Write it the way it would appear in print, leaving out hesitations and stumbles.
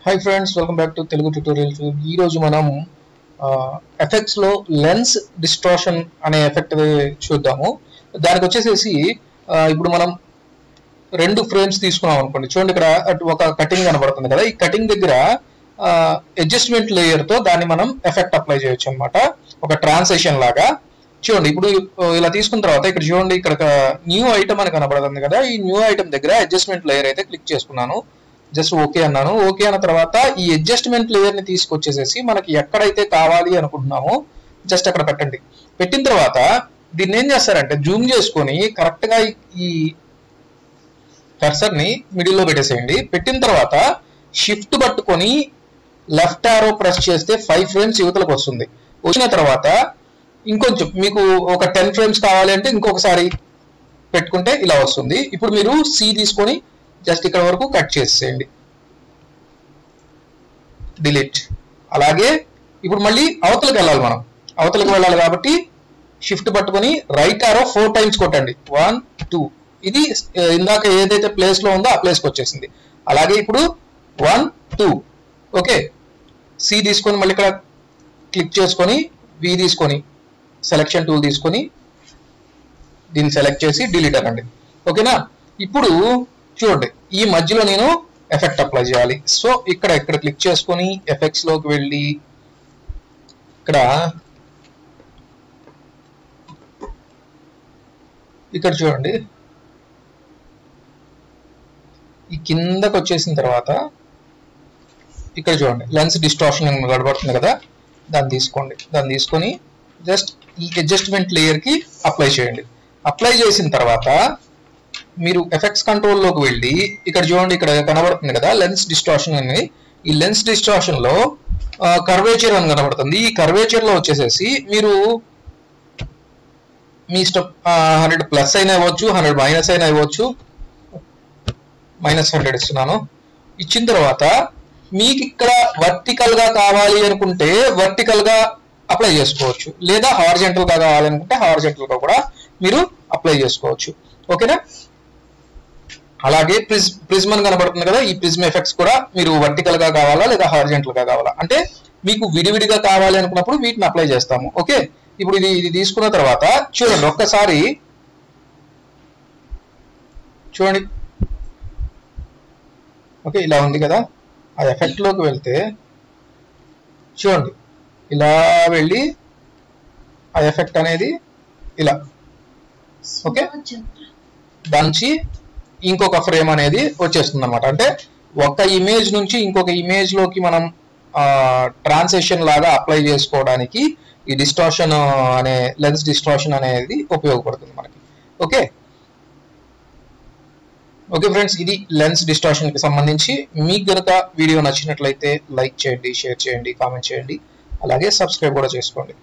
Hi friends, welcome back to Telugu Tutorial Tube. ఈ రోజు మనం ఎఫెక్ట్స్ లో లెన్స్ డిస్టార్షన్ అనే ఎఫెక్ట్ చూద్దాము. దానికి వచ్చేసేసి ఇప్పుడు మనం రెండు ఫ్రేమ్స్ తీసుకున్నాం అనుకోండి. చూడండి ఇక్కడ ఒక కటింగ్ కనబడుతుంది కదా. ఈ కటింగ్ దగ్గర అడ్జస్ట్మెంట్ లేయర్ తో దాన్ని మనం ఎఫెక్ట్ అప్లై చేయొచ్చు అన్నమాట. ఒక ట్రాన్సిషన్ లాగా. చూడండి ఇప్పుడు ఇలా తీసుకున్న తర్వాత ఇక్కడ చూడండి ఇక్కడ న్యూ ఐటమ్ అని కనబడుతుంది కదా. ఈ న్యూ ఐటమ్ దగ్గర అడ్జస్ట్మెంట్ లేయర్ అయితే క్లిక్ చేసుకున్నాను. జస్ట్ ఓకే అన్నాను. ఓకే అన్న తర్వాత ఈ అడ్జస్ట్మెంట్ లేయర్ ని తీసుకొచ్చేసేసి మనకి ఎక్కడైతే కావాలి అనుకుంటున్నామో జస్ట్ అక్కడ పెట్టండి. పెట్టిన తర్వాత దీన్ని ఏం చేస్తారంటే జూమ్ చేసుకొని కరెక్ట్ గా ఈ కర్సర్ ని మిడిల్ లో పెట్టేసేయండి. పెట్టిన తర్వాత షిఫ్ట్ పట్టుకొని లెఫ్ట్ ఆరో ప్రెస్ చేస్తే 5 ఫ్రేమ్స్ యువతలకు వస్తుంది. వచ్చిన తర్వాత ఇంకొంచెం మీకు ఒక 10 ఫ్రేమ్స్ కావాలి అంటే ఇంకొకసారి పెట్టుకుంటే ఇలా వస్తుంది. ఇప్పుడు మీరు సి తీసుకొని జస్ట్ ఇక్కడ వరకు కట్ చేసేయండి. డిలీట్. అలాగే ఇప్పుడు మళ్ళీ అవతలకు వెళ్ళాలి. మనం అవతలకు వెళ్ళాలి కాబట్టి షిఫ్ట్ పట్టుకొని రైట్ ఆరో 4 టైమ్స్ కొట్టండి. 1 2 ఇది ఇందాక ఏదైతే ప్లేస్ లో ఉందో ఆ ప్లేస్కి వచ్చేసింది. అలాగే ఇప్పుడు 1 2 ఓకే. సి తీసుకొని మళ్ళీ ఇక్కడ క్లిక్ చేసుకొని వి తీసుకొని సెలెక్షన్ టూల్ తీసుకొని దీన్ని సెలెక్ట్ చేసి డిలీట్ అనండి. ఓకేనా. ఇప్పుడు చూడండి ఈ మధ్యలో నేను ఎఫెక్ట్ అప్లై చేయాలి. సో ఇక్కడ క్లిక్ చేసుకొని ఎఫెక్ట్స్ లోకి వెళ్ళి ఇక్కడ చూడండి ఈ కిందకు వచ్చేసిన తర్వాత ఇక్కడ చూడండి లెన్స్ డిస్టార్షన్ కనబడుతుంది కదా. దాన్ని తీసుకోండి. దాన్ని తీసుకొని జస్ట్ ఈ అడ్జస్ట్మెంట్ లేయర్ కి అప్లై చేయండి. అప్లై చేసిన తర్వాత మీరు ఎఫెక్ట్స్ కంట్రోల్ లోకి వెళ్ళి ఇక్కడ చూడండి ఇక్కడ కనబడుతుంది కదా లెన్స్ డిస్టార్షన్ అని. ఈ లెన్స్ డిస్టార్షన్ లో కర్వేచర్ అని కనబడుతుంది. ఈ కర్వేచర్ లో వచ్చేసేసి మీరు మీ ఇష్టం 100 ప్లస్ అయినా ఇవ్వచ్చు, 100 మైనస్ అయినా ఇవ్వచ్చు. -100 ఇస్తున్నాను. ఇచ్చిన తర్వాత మీకు ఇక్కడ వర్టికల్ గా కావాలి అనుకుంటే వర్టికల్ గా అప్లై చేసుకోవచ్చు, లేదా హారిజంటల్ గా కావాలనుకుంటే హారిజంటల్ గా కూడా మీరు అప్లై చేసుకోవచ్చు. ఓకేనా. అలాగే ప్రిజ్మ్ అని కనబడుతుంది కదా. ఈ ప్రిజ్మ్ ఎఫెక్ట్స్ కూడా మీరు వర్టికల్ గా కావాలా లేదా హారిజంటల్ గా కావాలా అంటే మీకు విడివిడిగా కావాలి అనుకున్నప్పుడు వీటిని అప్లై చేస్తాము. ఓకే. ఇప్పుడు ఇది తీసుకున్న తర్వాత చూడండి ఒక్కసారి చూడండి. ఓకే ఇలా ఉంది కదా. ఆ ఎఫెక్ట్ లోకి వెళ్తే చూడండి ఇలా వెళ్ళి ఆ ఎఫెక్ట్ అనేది ఇలా ఓకే దానికి ఇంకొక ఫ్రేమ్ అనేది వచ్చేస్తుంది అన్నమాట. అంటే ఒక ఇమేజ్ నుంచి ఇంకొక ఇమేజ్ లోకి మనం ట్రాన్సిషన్ లాగా అప్లై చేసుకోవడానికి ఈ డిస్టార్షన్ అనే లెన్స్ డిస్టార్షన్ అనేది ఉపయోగపడుతుంది మనకి. ఓకే ఓకే ఫ్రెండ్స్, ఇది లెన్స్ డిస్టార్షన్ కి సంబంధించి. మీకు గనుక వీడియో నచ్చినట్లయితే లైక్ చేయండి, షేర్ చేయండి, కామెంట్ చేయండి, అలాగే సబ్స్క్రైబ్ కూడా చేసుకోండి.